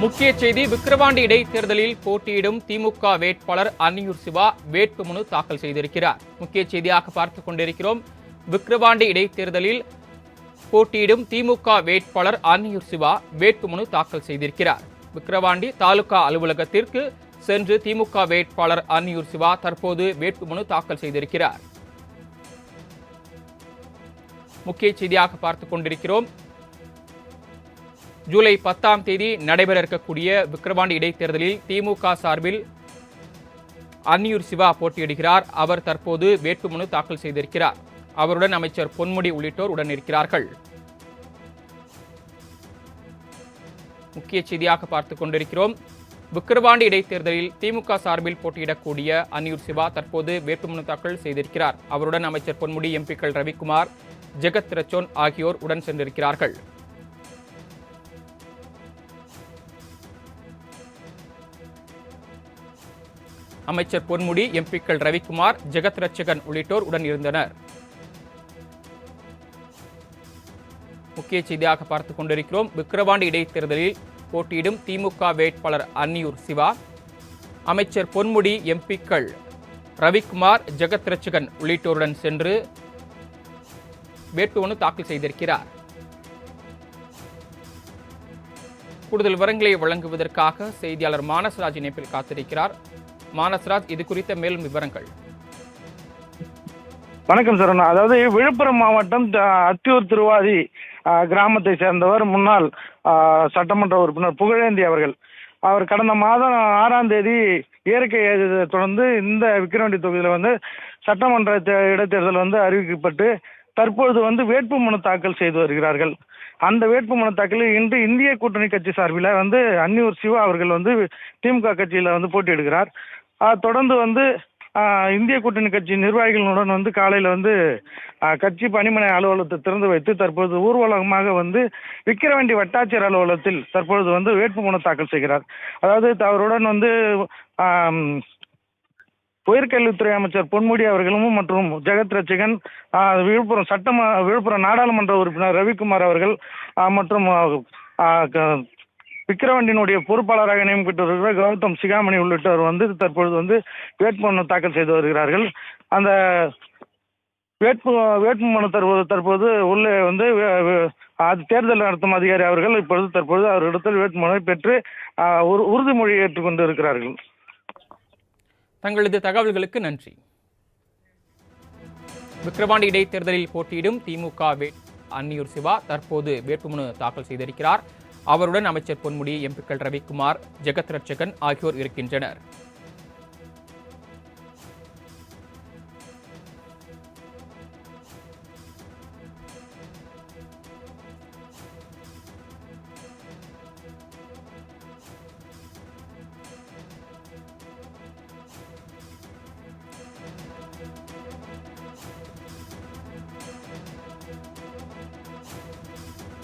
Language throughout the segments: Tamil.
முக்கிய செய்தி விக்கிரவாண்டி இடைத்தேர்தலில் போட்டியிடும் திமுக வேட்பாளர் அன்னியூர் சிவா வேட்புமனு தாக்கல் செய்திருக்கிறார். முக்கிய செய்தியாக பார்த்துக் கொண்டிருக்கிறோம். விக்கிரவாண்டி இடைத்தேர்தலில் போட்டியிடும் திமுக வேட்பாளர் அன்னியூர் சிவா வேட்புமனு தாக்கல் செய்திருக்கிறார். விக்கிரவாண்டி தாலுகா அலுவலகத்திற்கு சென்று திமுக வேட்பாளர் அன்னியூர் சிவா தற்போது வேட்புமனு தாக்கல் செய்திருக்கிறார். முக்கிய செய்தியாக பார்த்துக் கொண்டிருக்கிறோம். ஜூலை 10ஆம் தேதி நடைபெற இருக்கக்கூடிய விக்கிரவாண்டி இடைத்தேர்தலில் திமுக சார்பில் அன்னியூர் சிவா போட்டியிடுகிறார். அவர் தற்போது வேட்புமனு தாக்கல் செய்திருக்கிறார். அவருடன் அமைச்சர் பொன்முடி உள்ளிட்டோர் உடன் இருக்கிறார்கள். முக்கிய செய்தியாக பார்த்துக் கொண்டிருக்கிறோம். விக்கிரவாண்டி இடைத்தேர்தலில் திமுக சார்பில் போட்டியிடக்கூடிய அன்னியூர் சிவா தற்போது வேட்புமனு தாக்கல் செய்திருக்கிறார். அவருடன் அமைச்சர் பொன்முடி, எம்பிக்கள் ரவிக்குமார், ஜெகத் ரச்சோன் ஆகியோர் உடன் சென்றிருக்கிறார்கள். அமைச்சர் பொன்முடி, எம்பிக்கள் ரவிக்குமார், ஜெகத் ரட்சகன் உள்ளிட்டோர் உடன் இருந்தனர். முக்கிய செய்தியாக பார்த்துக் கொண்டிருக்கிறோம். விக்கிரவாண்டி இடைத்தேர்தலில் போட்டியிடும் திமுக வேட்பாளர் அன்னியூர் சிவா அமைச்சர் பொன்முடி, எம்பிக்கள் ரவிக்குமார், ஜெகத் ரட்சகன் உள்ளிட்டோருடன் சென்று வேட்புமனு தாக்கல் செய்திருக்கிறார். கூடுதல் விவரங்களை வழங்குவதற்காக செய்தியாளர் மானசராஜ் இணைப்பில் காத்திருக்கிறார். மானசராஜ், இது குறித்த மேலும் விவரங்கள். வணக்கம் சார். அதாவது விழுப்புரம் மாவட்டம் அத்தியூர் திருவாதி கிராமத்தை சேர்ந்தவர் முன்னாள் சட்டமன்ற உறுப்பினர் புகழேந்தி அவர்கள். அவர் கடந்த மாதம் 6ஆம் தேதி இயற்கை தொடர்ந்து இந்த விக்கிரவாண்டி தொகுதியில் சட்டமன்ற இடைத்தேர்தல் அறிவிக்கப்பட்டு தற்பொழுது வேட்புமனு தாக்கல் செய்து வருகிறார்கள். அந்த வேட்புமனு தாக்கலில் இன்று இந்திய கூட்டணி கட்சி சார்பில் அன்னியூர் சிவா அவர்கள் திமுக கட்சியில் போட்டியிடுகிறார். தொடர்ந்து இந்திய கூட்டணி கட்சி நிர்வாகிகளுடன் காலையில் கட்சி பணிமனை அலுவலகத்தை திறந்து வைத்து தற்போது ஊர்வலகமாக விக்கிரவாண்டி வட்டாட்சியர் அலுவலகத்தில் தற்பொழுது வேட்புமனு தாக்கல் செய்கிறார். அதாவது அவருடன் உயர்கல்வித்துறை அமைச்சர் பொன்முடி அவர்களும் மற்றும் ஜெகத் ரட்சகன், விழுப்புரம் நாடாளுமன்ற உறுப்பினர் ரவிக்குமார் அவர்கள் மற்றும் விக்கிரவாண்டியினுடைய பொறுப்பாளராக நியமிக்கப்பட்டிருக்கிற கௌதம் சிகாமணி உள்ளிட்டோர் தற்பொழுது வேட்புமனு தாக்கல் செய்து வருகிறார்கள். அந்த வேட்புமனு தற்போது உள்ளே தேர்தல் நடத்தும் அதிகாரி அவர்கள் தற்போது அவரிடத்தில் வேட்புமனுவை பெற்று உறுதிமொழி ஏற்றுக்கொண்டு இருக்கிறார்கள். தங்களது தகவல்களுக்கு நன்றி. விக்கிரவாண்டி இடைத்தேர்தலில் போட்டியிடும் திமுக அன்னியூர் சிவா தற்போது வேட்புமனு தாக்கல் செய்திருக்கிறார். அவருடன் அமைச்சர் பொன்முடி, எம்பிக்கள் ரவிக்குமார், ஜெகத் ரட்சகன் ஆகியோர் இருக்கின்றனர்.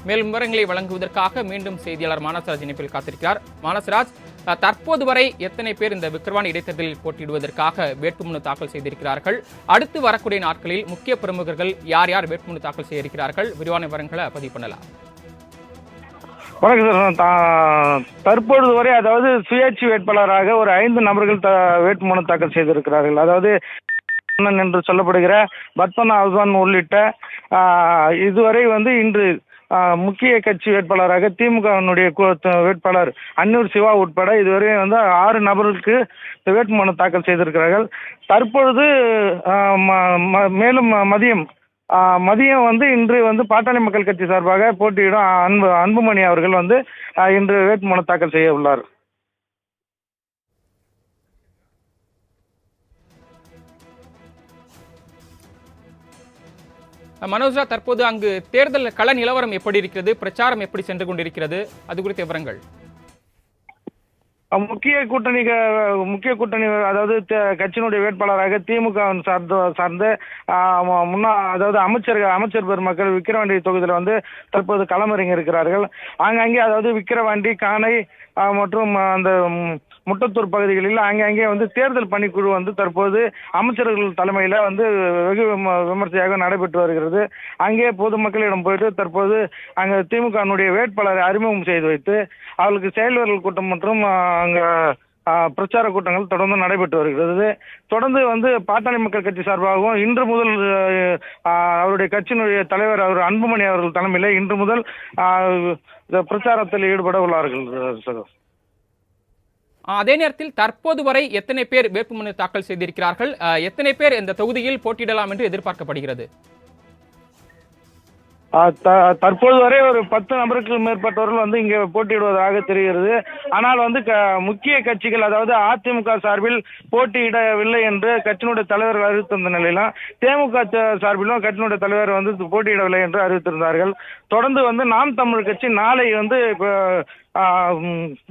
மேலும் விவரங்களை வழங்குவதற்காக மீண்டும் செய்தியாளர் மானசராஜ் இணைப்பில் காத்திருக்கிறார். மானசராஜ், தற்போது வரை எத்தனை பேர் இந்த விக்கிரவாண்டி இடைத்தேர்தலில் போட்டியிடுவதற்காக வேட்புமனு தாக்கல் செய்திருக்கிறார்கள்? அடுத்து வரக்கூடிய நாட்களில் முக்கிய பிரமுகர்கள் யார் யார் வேட்புமனு தாக்கல் செய்ய இருக்கிறார்கள்? விரிவான விவரங்களை பதிவு பண்ணலாம். வணக்கம் சார். தற்பொழுது வரை அதாவது சுயேட்சை வேட்பாளராக ஒரு 5 நபர்கள் வேட்புமனு தாக்கல் செய்திருக்கிறார்கள். அதாவது என்று சொல்லப்படுகிற பத்மனா அல்வான் உள்ளிட்ட இதுவரை இன்று முக்கிய கட்சி வேட்பாளராக திமுகவினுடைய வேட்பாளர் அன்னியூர் சிவா உட்பட இதுவரை 6 நபர்களுக்கு வேட்புமனு தாக்கல் செய்திருக்கிறார்கள். தற்பொழுது மேலும் மதியம் இன்று பாட்டாளி மக்கள் கட்சி சார்பாக போட்டியிடும் அன்புமணி அவர்கள் இன்று வேட்புமனு தாக்கல் செய்ய உள்ளார். மனோஜா, தற்போது அங்கு தேர்தல் கள நிலவரம் எப்படி இருக்கிறது? பிரச்சாரம் எப்படி சென்று கொண்டிருக்கிறது? அது குறித்த விவரங்கள். முக்கிய கூட்டணி அதாவது கட்சியினுடைய வேட்பாளராக திமுக சார்ந்த அதாவது அமைச்சர் பெருமக்கள் விக்கிரவாண்டி தொகுதியில் தற்போது களமிறங்கி இருக்கிறார்கள். ஆங்காங்கே அதாவது விக்கிரவாண்டி, காணை மற்றும் அந்த முட்டத்தூர் பகுதிகளில் ஆங்காங்கே வந்து தேர்தல் பணிக்குழு வந்து தற்போது அமைச்சர்கள் தலைமையில வந்து வெகு விமர்சையாக நடைபெற்று வருகிறது. அங்கே பொதுமக்களிடம் போயிட்டு தற்போது அங்க திமுகவினுடைய வேட்பாளரை அறிமுகம் செய்து வைத்து அவர்களுக்கு செயல்வர்கள் கூட்டம் மற்றும் அங்க பிரச்சார கூட்டங்கள் தொடர்ந்து நடைபெற்று வருகிறது. தொடர்ந்து வந்து பாட்டாளி மக்கள் கட்சி சார்பாகவும் இன்று முதல் அவருடைய கட்சியினுடைய தலைவர் அவர் அன்புமணி அவர்கள் தலைமையில் இன்று முதல் பிரச்சாரத்தில் ஈடுபட உள்ளார்கள். அதே நேரத்தில் தற்போது வரை எத்தனை பேர் வேட்புமனு தாக்கல் செய்திருக்கிறார்கள், எத்தனை பேர் இந்த தொகுதியில் போட்டியிடலாம் என்று எதிர்பார்க்கப்படுகிறது? தற்போது வரை ஒரு 10 நபருக்கு மேற்பட்டவர்கள் வந்து இங்கே போட்டியிடுவதாக தெரிகிறது. ஆனால் வந்து முக்கிய கட்சிகள், அதாவது அதிமுக சார்பில் போட்டியிடவில்லை என்று கட்சியினுடைய தலைவர்கள் அறிவித்திருந்த நிலையிலும் தேமுக சார்பிலும் கட்சியினுடைய தலைவர் வந்து போட்டியிடவில்லை என்று அறிவித்திருந்தார்கள். தொடர்ந்து வந்து நாம் தமிழ் கட்சி நாளை வந்து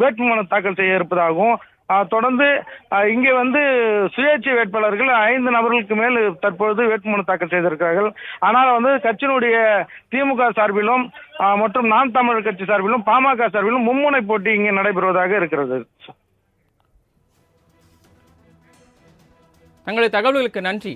வேட்புமனு தாக்கல் செய்ய இருப்பதாகவும், தொடர்ந்து இங்கே வந்து சுயேட்சை வேட்பாளர்கள் 5 நபர்களுக்கு மேல் தற்பொழுது வேட்புமனு தாக்கல் செய்திருக்கிறார்கள். ஆனால் வந்து கட்சியினுடைய திமுக சார்பிலும் மற்றும் நாம் தமிழர் கட்சி சார்பிலும் பாமக சார்பிலும் மும்முனை போட்டி இங்கே நடைபெறுவதாக இருக்கிறது. தங்களது தகவல்களுக்கு நன்றி.